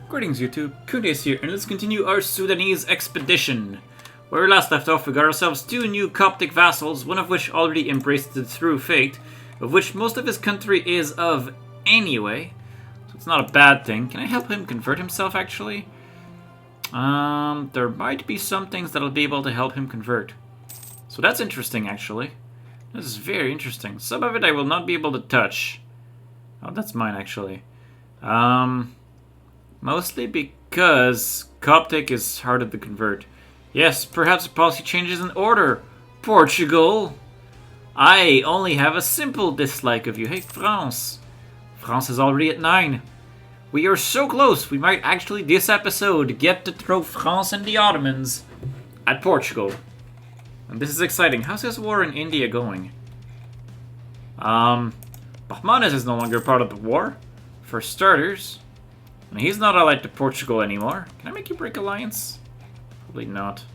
Greetings YouTube, Khundes here, and let's continue our Sudanese Expedition. Where we last left off, we got ourselves 2 new Coptic vassals, one of which already embraced the true fate, of which most of his country is of anyway, so it's not a bad thing. Can I help him convert himself, actually? There might be some things that'll be able to help him convert. So that's interesting, actually. This is very interesting. Some of it I will not be able to touch. Oh, that's mine, actually. Mostly because Coptic is harder to convert. Yes, perhaps a policy change is in order. Portugal! I only have a simple dislike of you. Hey, France. France is already at 9. We are so close. We might actually, this episode, get to throw France and the Ottomans at Portugal. And this is exciting. How's this war in India going? Bahmanes is no longer part of the war. For starters. And he's not allied to Portugal anymore. Can I make you break alliance? Probably not.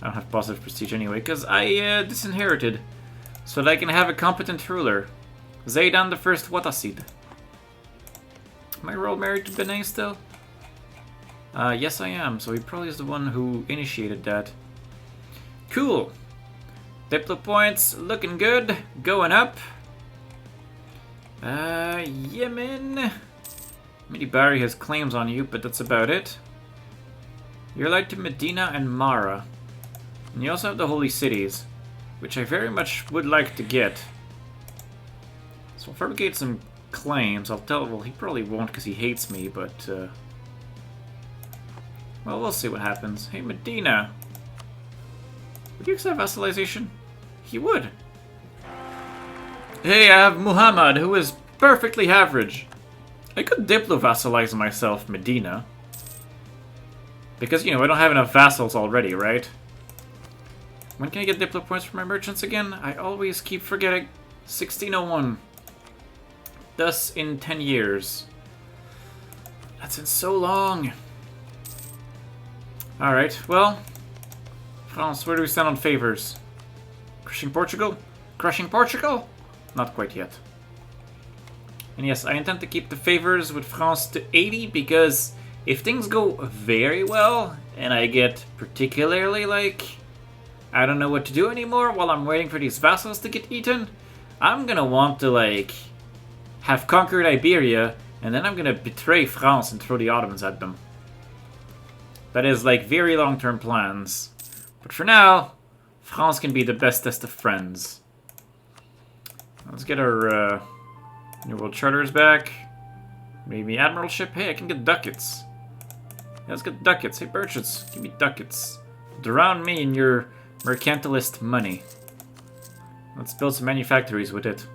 I don't have positive prestige anyway, because I disinherited. So that I can have a competent ruler. Zaidan the First Watasid. Am I royal married to Benet still? Yes I am, so he probably is the one who initiated that. Cool. Diplo points looking good. Going up. Yemen. Midi Bari has claims on you, but that's about it. You're allied to Medina and Mara. And you also have the Holy Cities, which I very much would like to get. So I'll fabricate some claims. I'll tell, well, he probably won't because he hates me, but, well, we'll see what happens. Hey, Medina. Would you accept vassalization? He would. Hey, I have Muhammad, who is perfectly average. I could diplo-vassalize myself, Medina. Because, you know, I don't have enough vassals already, right? When can I get diplo points for my merchants again? I always keep forgetting. 1601. Thus in 10 years. That's in so long. Alright, well. France, where do we stand on favors? Crushing Portugal? Crushing Portugal? Not quite yet. And yes, I intend to keep the favors with France to 80 because if things go very well and I get particularly like, I don't know what to do anymore while I'm waiting for these vassals to get eaten, I'm gonna want to like have conquered Iberia and then I'm gonna betray France and throw the Ottomans at them. That is like very long-term plans. But for now, France can be the bestest of friends. Let's get our New World Charters back. Maybe Admiralship. Hey, I can get ducats. Yeah, let's get ducats. Hey, merchants, give me ducats. Drown me in your mercantilist money. Let's build some manufactories with it.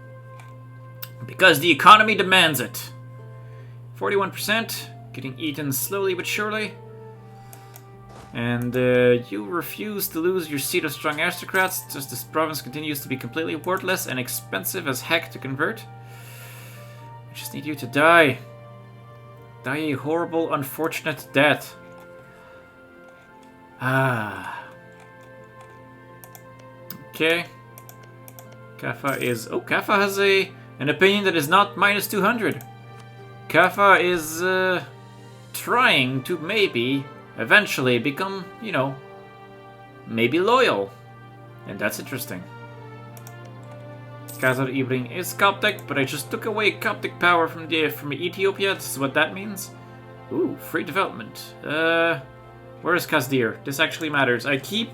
Because the economy demands it. 41%. Getting eaten slowly but surely. And you refuse to lose your seat of strong aristocrats, just this province continues to be completely worthless and expensive as heck to convert. I just need you to die. Die a horrible, unfortunate death. Ah. Okay. Kaffa is... Oh, Kaffa has an opinion that is not minus 200. Kaffa is trying to maybe eventually become, you know, maybe loyal. And that's interesting. Khazar Ibring is Coptic, but I just took away Coptic power from Ethiopia. This is what that means. Ooh, free development. Where is Kazdir? This actually matters. I keep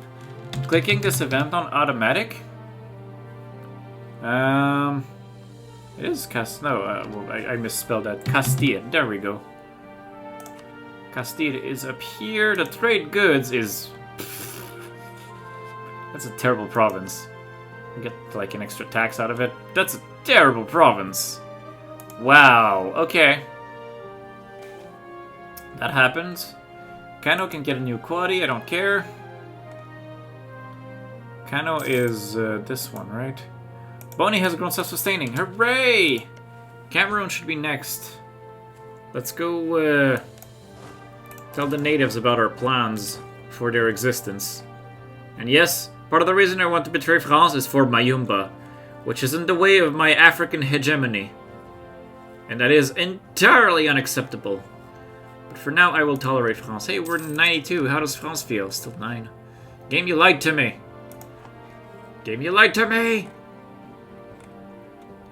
clicking this event on automatic. It is well, I misspelled that. Castile. There we go. Castile is up here. The trade goods is... That's a terrible province. Get like an extra tax out of it. That's a terrible province. Wow. Okay. That happened. Kano can get a new quality. I don't care. Kano is this one, right? Boni has grown self-sustaining. Hooray! Cameroon should be next. Let's go tell the natives about our plans for their existence. And yes, part of the reason I want to betray France is for Mayumba, which is in the way of my African hegemony. And that is entirely unacceptable. But for now, I will tolerate France. Hey, we're 92. How does France feel? Still 9. Game, you lied to me. Game, you lied to me.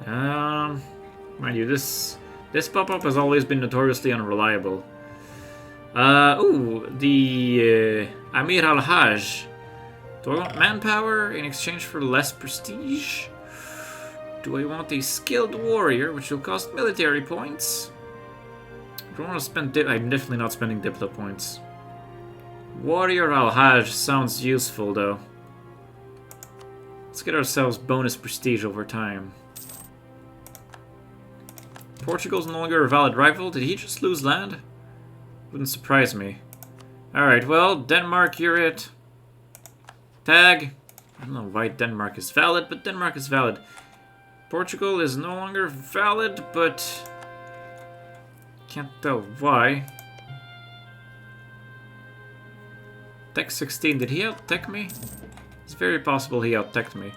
Mind you, this pop-up has always been notoriously unreliable. The Amir al-Hajj. Do I want manpower in exchange for less prestige? Do I want a skilled warrior, which will cost military points? I don't want to spend... I'm definitely not spending Diplo points. Warrior al-Hajj sounds useful, though. Let's get ourselves bonus prestige over time. Portugal's no longer a valid rival. Did he just lose land? Wouldn't surprise me. Alright, well, Denmark, you're it. Tag. I don't know why Denmark is valid, but Denmark is valid. Portugal is no longer valid, but... can't tell why. Tech 16, did he out-tech me? It's very possible he out-teched me.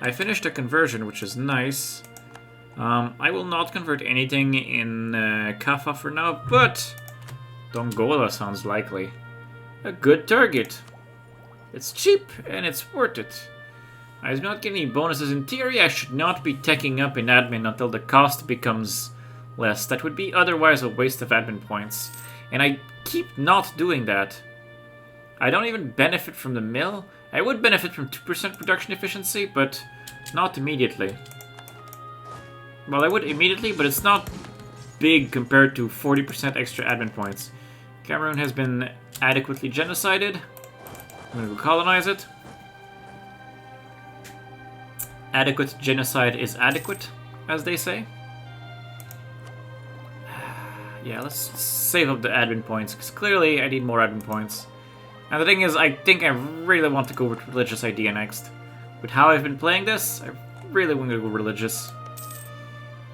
I finished a conversion, which is nice. I will not convert anything in Kaffa for now, but Dongola sounds likely. A good target. It's cheap, and it's worth it. I do not get any bonuses in theory. I should not be teching up in admin until the cost becomes less. That would be otherwise a waste of admin points. And I keep not doing that. I don't even benefit from the mill. I would benefit from 2% production efficiency, but not immediately. Well, I would immediately, but it's not big compared to 40% extra admin points. Cameroon has been adequately genocided. I'm going to go colonize it. Adequate genocide is adequate, as they say. Yeah, let's save up the admin points, because clearly I need more admin points. And the thing is, I think I really want to go with religious idea next. With how I've been playing this, I really want to go religious.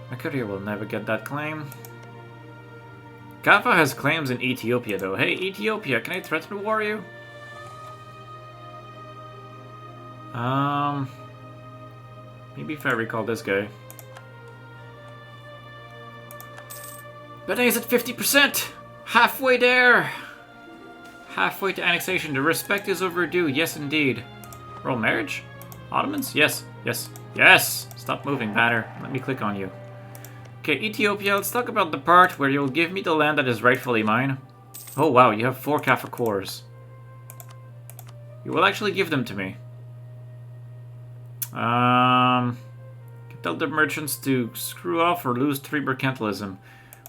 My courier will never get that claim. Kaffa has claims in Ethiopia, though. Hey, Ethiopia, can I threaten war you? Maybe if I recall this guy. But he's at 50%! Halfway there! Halfway to annexation. The respect is overdue. Yes, indeed. Royal marriage? Ottomans? Yes, yes, yes! Stop moving, batter. Let me click on you. Okay, Ethiopia, let's talk about the part where you'll give me the land that is rightfully mine. Oh wow, you have 4 Kaffa cores. You will actually give them to me. Tell the merchants to screw off or lose 3 mercantilism.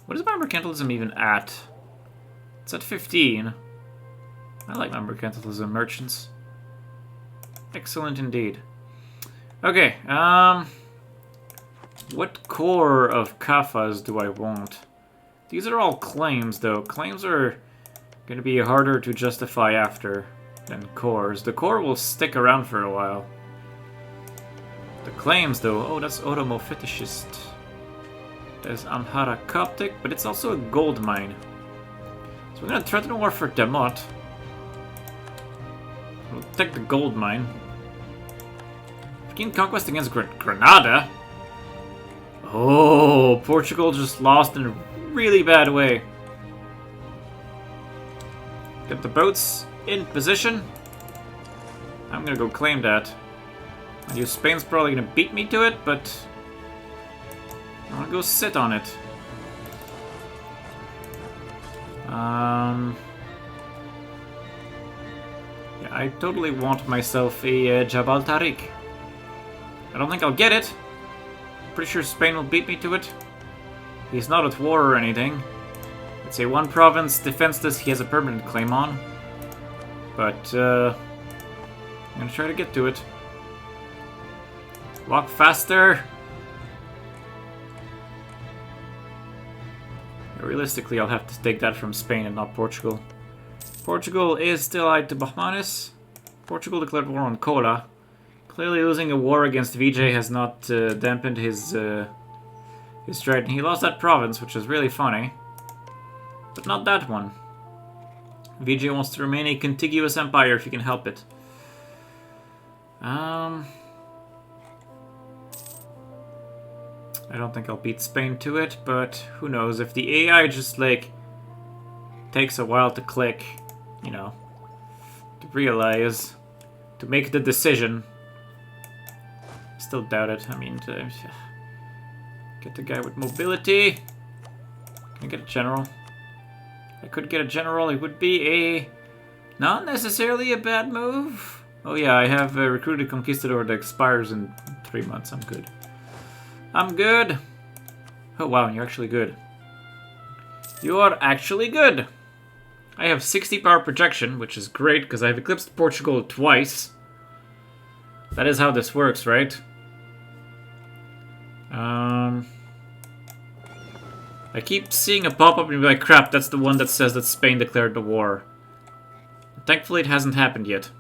What is my mercantilism even at? It's at 15. I like my mercantilism merchants. Excellent indeed. Okay, what core of Kaffas do I want? These are all claims, though. Claims are going to be harder to justify after than cores. The core will stick around for a while. The claims, though, oh, that's Oromo Fetishist. There's Amhara Coptic, but it's also a gold mine. So we're going to threaten war for Demot. We'll take the gold mine. Begin conquest against Granada? Oh, Portugal just lost in a really bad way. Get the boats in position. I'm going to go claim that. Spain's probably going to beat me to it, but I want to go sit on it. Yeah, I totally want myself a Jabal Tariq. I don't think I'll get it. Pretty sure Spain will beat me to it. He's not at war or anything. It's a 1 province defenseless he has a permanent claim on. But, I'm going to try to get to it. Walk faster! Realistically, I'll have to take that from Spain and not Portugal. Portugal is still allied to Bahmanis. Portugal declared war on Kola. Clearly losing a war against Vijay has not dampened his stride. And he lost that province, which is really funny. But not that one. Vijay wants to remain a contiguous empire if he can help it. I don't think I'll beat Spain to it, but who knows. If the AI just, like, takes a while to click, you know, to realize, to make the decision. Still doubt it. I mean, to get the guy with mobility. Can I get a general? I could get a general. It would be a not necessarily a bad move. Oh yeah, I have recruited Conquistador that expires in 3 months. I'm good. I'm good. Oh wow, and you're actually good. You are actually good. I have 60 power projection, which is great because I've eclipsed Portugal twice. That is how this works, right? I keep seeing a pop-up and be like, crap, that's the one that says that Spain declared the war. Thankfully, it hasn't happened yet.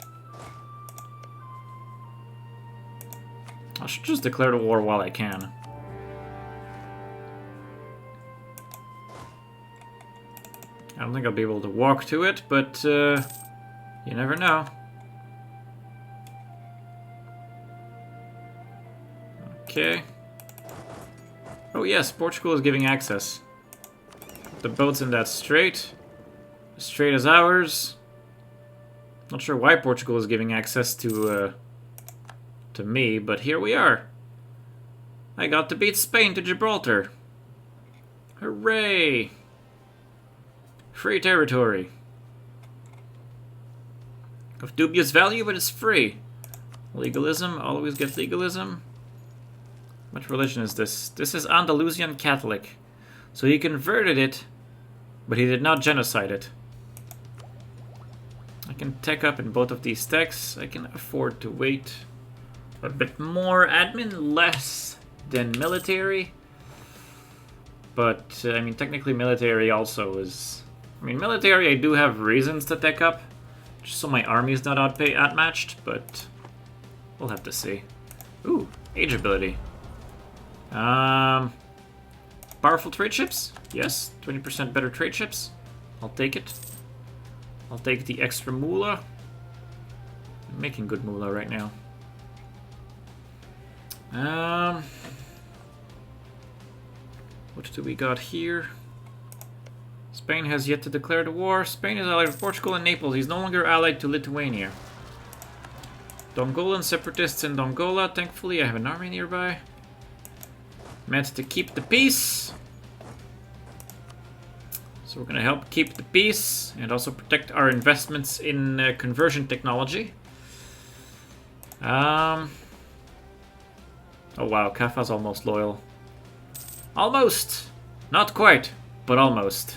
I should just declare the war while I can. I don't think I'll be able to walk to it, but you never know. Okay. Oh yes, Portugal is giving access. The boat's in that strait. The strait is ours. Not sure why Portugal is giving access to me, but here we are. I got to beat Spain to Gibraltar. Hooray! Free territory. Of dubious value, but it's free. Legalism, always get legalism. What religion is this? This is Andalusian Catholic. So he converted it, but he did not genocide it. I can tech up in both of these techs. I can afford to wait a bit more. Admin less than military. But, I mean, technically military also is... I mean, military I do have reasons to tech up. Just so my army is not outmatched, but we'll have to see. Ooh, age ability. Powerful trade ships? Yes, 20% better trade ships. I'll take it. I'll take the extra moolah. I'm making good moolah right now. What do we got here? Spain has yet to declare the war. Spain is allied with Portugal and Naples. He's no longer allied to Lithuania. Dongolan separatists in Dongola. Thankfully, I have an army nearby. Meant to keep the peace. So we're going to help keep the peace and also protect our investments in conversion technology. Oh wow, Kaffa's almost loyal. Almost! Not quite, but almost.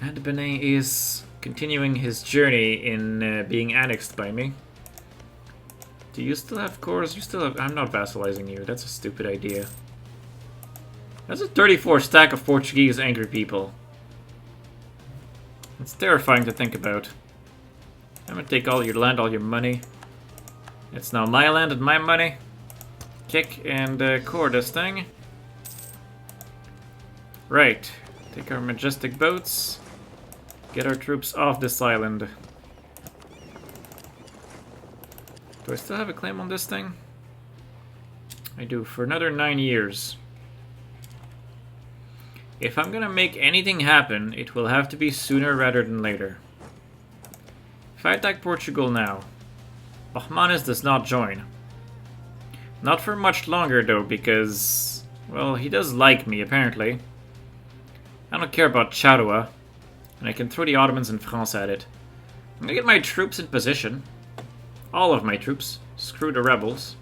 And Benin is continuing his journey in being annexed by me. Do you still have cores? You still have... I'm not vassalizing you. That's a stupid idea. That's a 34 stack of Portuguese angry people. It's terrifying to think about. I'm gonna take all your land, all your money. It's now my land and my money. Kick and core this thing. Right. Take our majestic boats. Get our troops off this island. Do I still have a claim on this thing? I do, for another 9 years. If I'm gonna make anything happen, it will have to be sooner rather than later. If I attack Portugal now, Bahmanis does not join. Not for much longer though, because, well, he does like me apparently. I don't care about Charua, and I can throw the Ottomans and France at it. I'm gonna get my troops in position. All of my troops. Screw the rebels.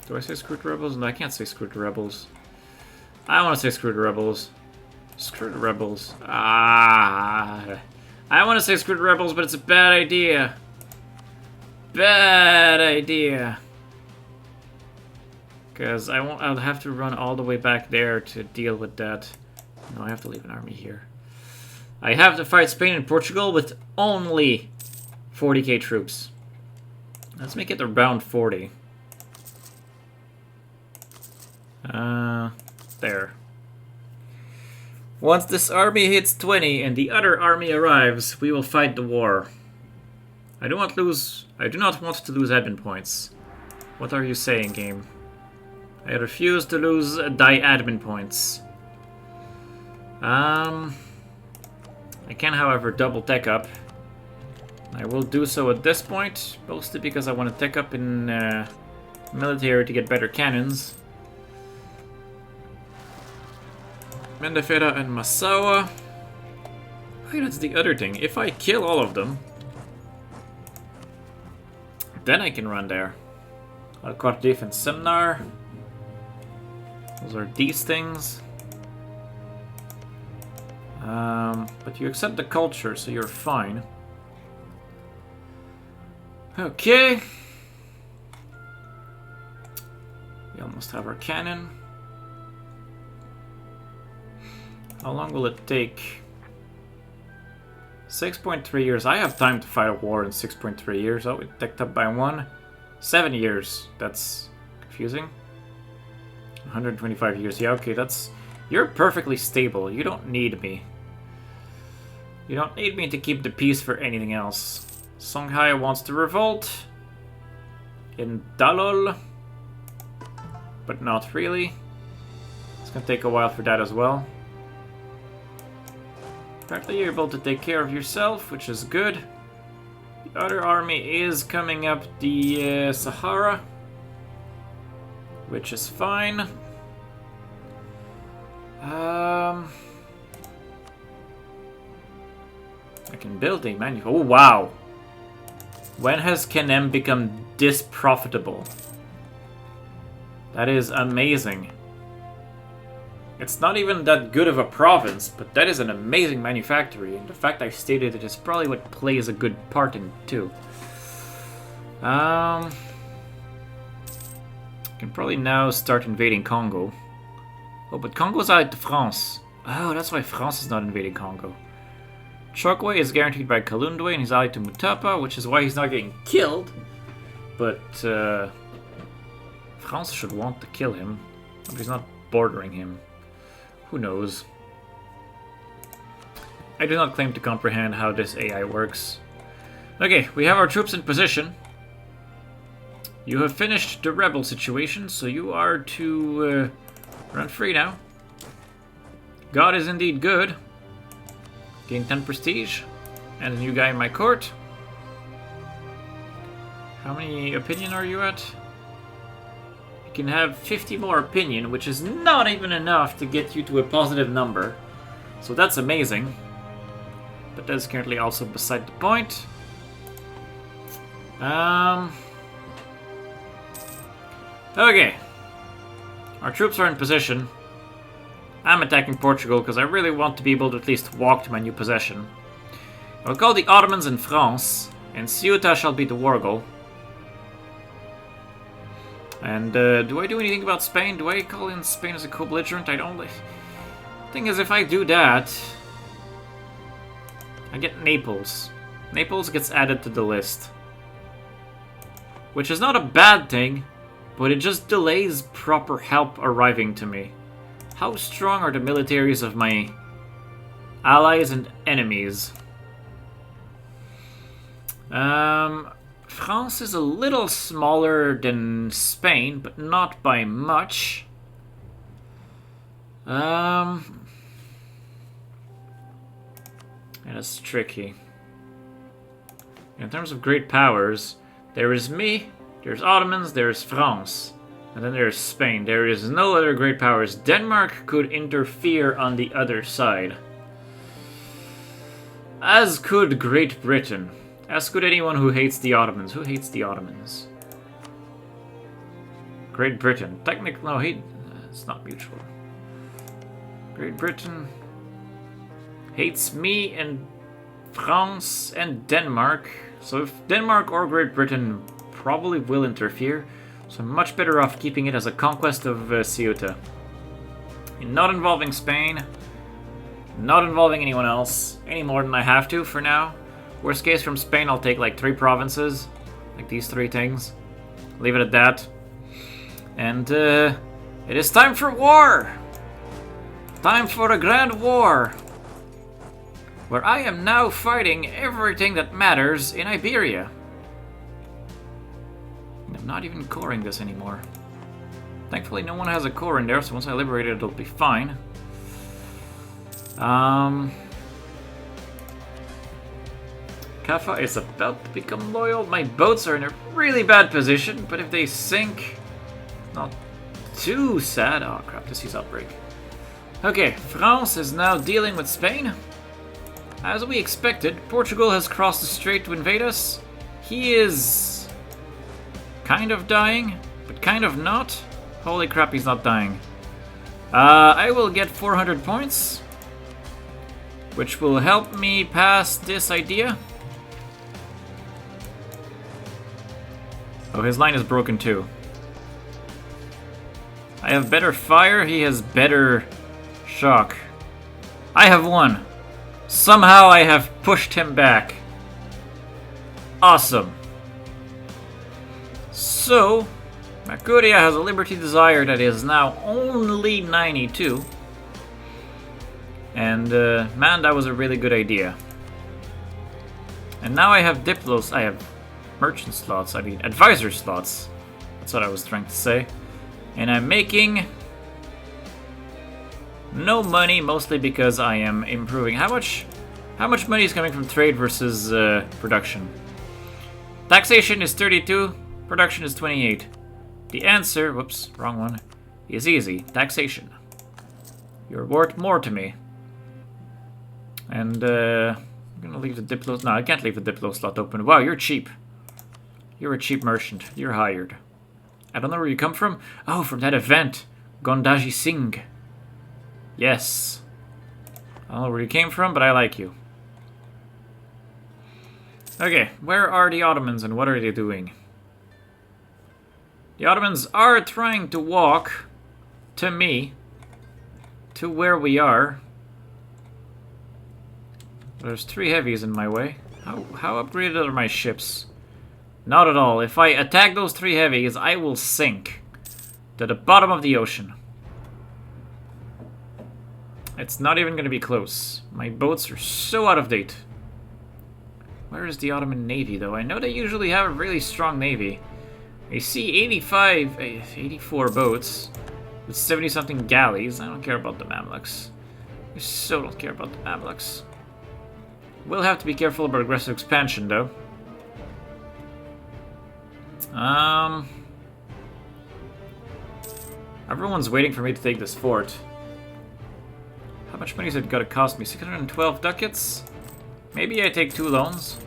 Do I say screw the rebels? No, I can't say screw the rebels. I want to say screw the rebels. Screw the rebels. I want to say screw the rebels, but it's a bad idea. Bad idea. Because I'll have to run all the way back there to deal with that. No, I have to leave an army here. I have to fight Spain and Portugal with only 40k troops. Let's make it around 40. There. Once this army hits 20 and the other army arrives, we will fight the war. I do not want to lose admin points. What are you saying, game? I refuse to lose die admin points. I can, however, double tech up. I will do so at this point, mostly because I want to tech up in military to get better cannons. Mendefera and Massawa. Hey, that's the other thing. If I kill all of them, then I can run there. Al-Qardif and Semnar. Those are these things. But you accept the culture, so you're fine. Okay. We almost have our cannon. How long will it take? 6.3 years. I have time to fight a war in 6.3 years. Oh, it ticked up by 1. 7 years. That's confusing. 125 years. Yeah, okay, that's... You're perfectly stable. You don't need me. You don't need me to keep the peace for anything else. Songhai wants to revolt. In Dalol. But not really. It's gonna take a while for that as well. Apparently you're able to take care of yourself, which is good. The other army is coming up the Sahara, which is fine. I can build a oh wow! When has Kenem become this profitable? That is amazing. It's not even that good of a province, but that is an amazing manufactory, and the fact I stated it is probably what plays a good part in it too. I can probably now start invading Congo. Oh, but Congo's allied to France. Oh, that's why France is not invading Congo. Chokwe is guaranteed by Kalundwe, and he's allied to Mutapa, which is why he's not getting killed. But France should want to kill him, but he's not bordering him. Who knows? I do not claim to comprehend how this AI works. Okay, we have our troops in position. You have finished the rebel situation, so you are to run free now. God is indeed good. Gain 10 prestige. And a new guy in my court. How many opinion are you at? You can have 50 more opinion, which is not even enough to get you to a positive number. So that's amazing. But that's currently also beside the point. Okay. Our troops are in position. I'm attacking Portugal because I really want to be able to at least walk to my new possession. I'll call the Ottomans in France, and Ceuta shall be the Wargle. And do I do anything about Spain? Do I call in Spain as a co-belligerent? I don't... Thing is, if I do that, I get Naples. Naples gets added to the list. Which is not a bad thing, but it just delays proper help arriving to me. How strong are the militaries of my allies and enemies? France is a little smaller than Spain, but not by much. And it's tricky. In terms of great powers, there is me, there's Ottomans, there's France. And then there's Spain. There is no other great powers. Denmark could interfere on the other side. As could Great Britain. As could anyone who hates the Ottomans. Who hates the Ottomans? Great Britain. Technically, no, it's not mutual. Great Britain hates me and France and Denmark. So if Denmark or Great Britain probably will interfere, so I'm much better off keeping it as a conquest of Ceuta. Not involving Spain, not involving anyone else, any more than I have to for now. Worst case from Spain, I'll take like 3 provinces, like these 3 things. Leave it at that. And it is time for war! Time for a grand war! Where I am now fighting everything that matters in Iberia. I'm not even coring this anymore. Thankfully no one has a core in there, so once I liberate it, it'll be fine. Kaffa is about to become loyal. My boats are in a really bad position, but if they sink, not too sad. Oh crap, this is outbreak. Okay, France is now dealing with Spain. As we expected, Portugal has crossed the strait to invade us. He is kind of dying, but kind of not. Holy crap, he's not dying. I will get 400 points, which will help me pass this idea. Oh, his line is broken too. I have better fire, he has better shock. I have won. Somehow I have pushed him back. Awesome. So, Mercuria has a liberty desire that is now only 92. And, man, that was a really good idea. And now I have Diplos. I have merchant slots. I mean, advisor slots. That's what I was trying to say. And I'm making no money, mostly because I am improving. How much money is coming from trade versus production? Taxation is 32, production is 28. The answer, whoops, wrong one, is easy. Taxation. You're worth more to me. And I'm gonna leave the Diplo. No, I can't leave the Diplo slot open. Wow, you're cheap. You're a cheap merchant. You're hired. I don't know where you come from. Oh, from that event. Gondaji Singh. Yes. I don't know where you came from, but I like you. Okay, where are the Ottomans and what are they doing? The Ottomans are trying to walk to me, to where we are. There's 3 heavies in my way. How upgraded are my ships? Not at all. If I attack those 3 heavies, I will sink to the bottom of the ocean. It's not even going to be close. My boats are so out of date. Where is the Ottoman Navy, though? I know they usually have a really strong navy. I see 84 boats with 70-something galleys. I don't care about the Mamluks. I so don't care about the Mamluks. We'll have to be careful about aggressive expansion, though. Everyone's waiting for me to take this fort. How much money is it gonna cost me? 612 ducats? Maybe I take 2 loans.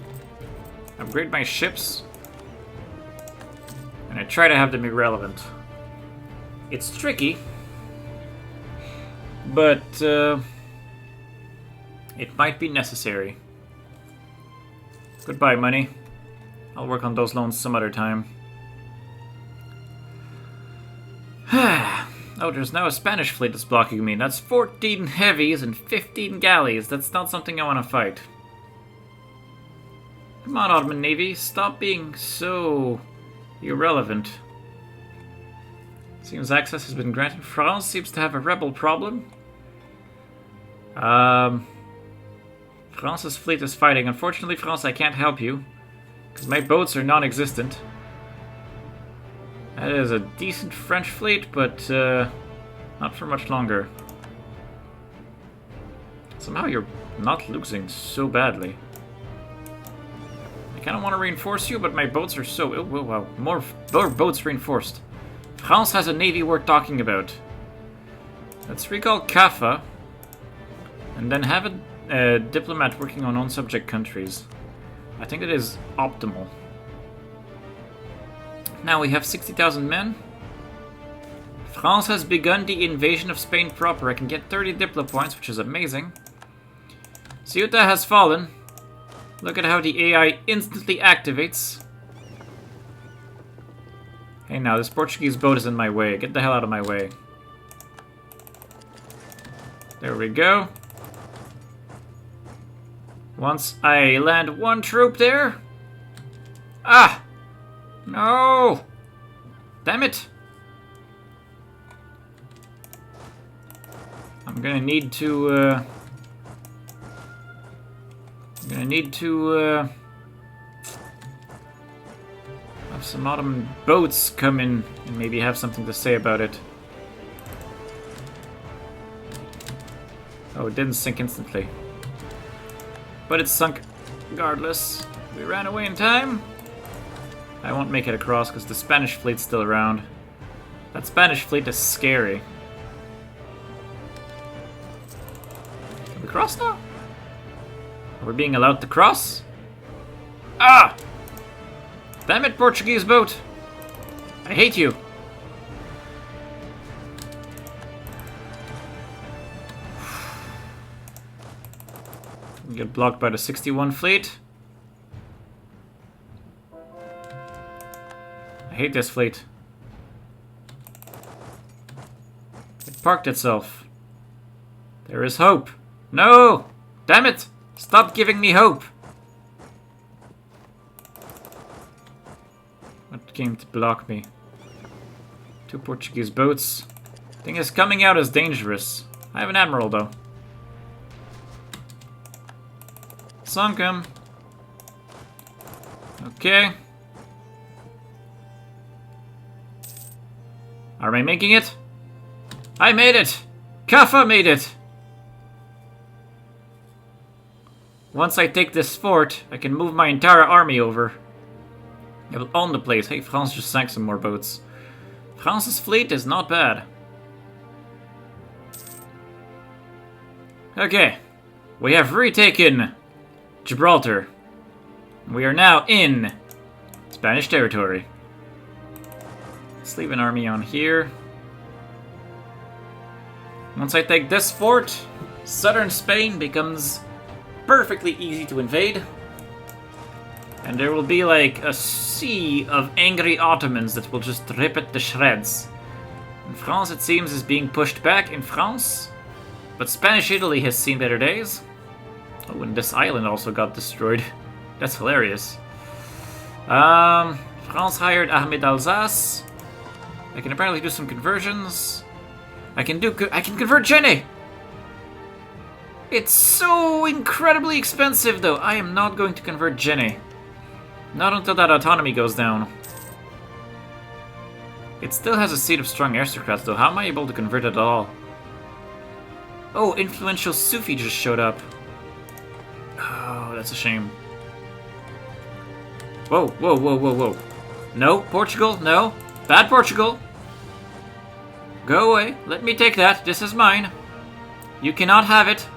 Upgrade my ships. And I try to have them irrelevant. It's tricky. But, it might be necessary. Goodbye, money. I'll work on those loans some other time. Oh, there's now a Spanish fleet that's blocking me. That's 14 heavies and 15 galleys. That's not something I want to fight. Come on, Ottoman Navy. Stop being so irrelevant. Seems access has been granted. France seems to have a rebel problem. France's fleet is fighting. Unfortunately, France, I can't help you. Because my boats are non-existent. That is a decent French fleet, but not for much longer. Somehow you're not losing so badly. I kind of want to reinforce you, but my boats are so... Oh, wow, more boats reinforced. France has a navy worth talking about. Let's recall Kaffa. And then have a diplomat working on non-subject countries. I think it is optimal. Now we have 60,000 men. France has begun the invasion of Spain proper. I can get 30 Diplo points, which is amazing. Ceuta has fallen. Look at how the AI instantly activates. Hey now, this Portuguese boat is in my way. Get the hell out of my way. There we go. Once I land 1 troop there... Ah! No! Damn it! I'm gonna need to, have some Ottoman boats come in and maybe have something to say about it. Oh, it didn't sink instantly. But it sunk regardless. We ran away in time. I won't make it across because the Spanish fleet's still around. That Spanish fleet is scary. Can we cross now? Are we being allowed to cross? Ah! Damn it, Portuguese boat! I hate you! We get blocked by the 61 fleet. I hate this fleet. It parked itself. There is hope. No! Damn it! Stop giving me hope! What came to block me? 2 Portuguese boats. Thing is coming out as dangerous. I have an admiral though. Sunk him. Okay. Are I making it? I made it! Kaffa made it! Once I take this fort, I can move my entire army over. I will own the place. Hey, France just sank some more boats. France's fleet is not bad. Okay. We have retaken Gibraltar. We are now in Spanish territory. Let's leave an army on here. Once I take this fort, southern Spain becomes perfectly easy to invade. And there will be like a sea of angry Ottomans that will just rip it to shreds. And France, it seems, is being pushed back in France. But Spanish Italy has seen better days. Oh, and this island also got destroyed. That's hilarious. France hired Ahmed Alsace. I can apparently do some conversions. I can convert Jenny! It's so incredibly expensive though. I am not going to convert Jenny. Not until that autonomy goes down. It still has a seat of strong aristocrats though. How am I able to convert it at all? Oh, influential Sufi just showed up. Oh, that's a shame. Whoa, whoa, whoa, whoa, whoa. No, Portugal, no. Bad Portugal. Go away. Let me take that. This is mine. You cannot have it.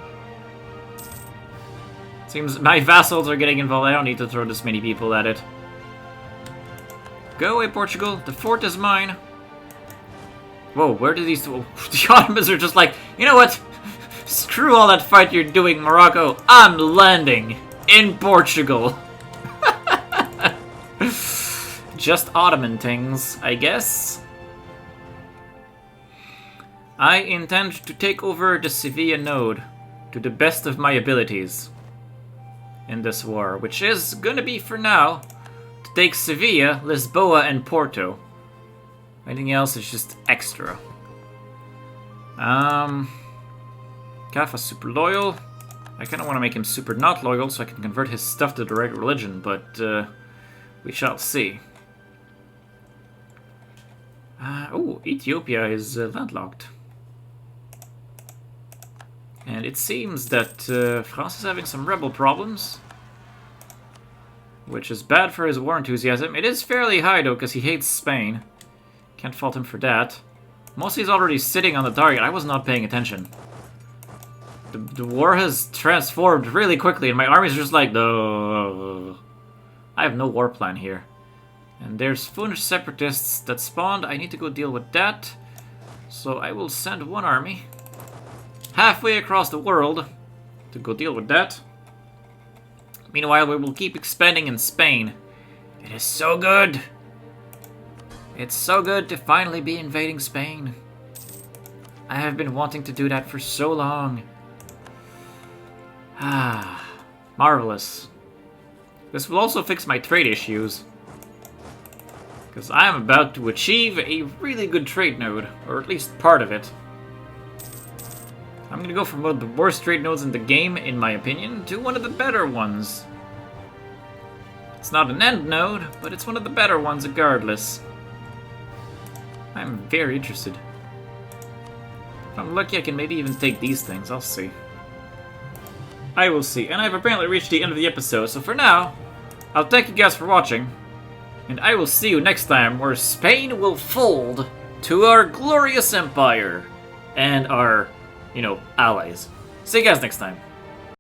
Seems my vassals are getting involved. I don't need to throw this many people at it. Go away, Portugal. The fort is mine. Whoa, where do these... The Ottomans are just like, you know what? Screw all that fight you're doing, Morocco. I'm landing in Portugal. Just Ottoman things, I guess. I intend to take over the Sevilla node to the best of my abilities in this war, which is gonna be, for now, to take Sevilla, Lisboa, and Porto. Anything else is just extra. Kaffa's super loyal. I kind of want to make him super not loyal so I can convert his stuff to the right religion, but we shall see. Oh, Ethiopia is landlocked. And it seems that France is having some rebel problems, which is bad for his war enthusiasm. It is fairly high, though, because he hates Spain. Can't fault him for that. Mostly he's already sitting on the target. I was not paying attention. The war has transformed really quickly, and my armies are just like, no. I have no war plan here. And there's Khundes separatists that spawned. I need to go deal with that. So I will send one army halfway across the world to go deal with that. Meanwhile, we will keep expanding in Spain. It is so good. It's so good to finally be invading Spain. I have been wanting to do that for so long. Ah, marvelous. This will also fix my trade issues, because I am about to achieve a really good trade node, or at least part of it. I'm gonna go from one of the worst trade nodes in the game, in my opinion, to one of the better ones. It's not an end node, but it's one of the better ones regardless. I'm very interested. If I'm lucky, I can maybe even take these things. I'll see. I will see. And I've apparently reached the end of the episode, so for now, I'll thank you guys for watching. And I will see you next time, where Spain will fold to our glorious empire and our, allies. See you guys next time.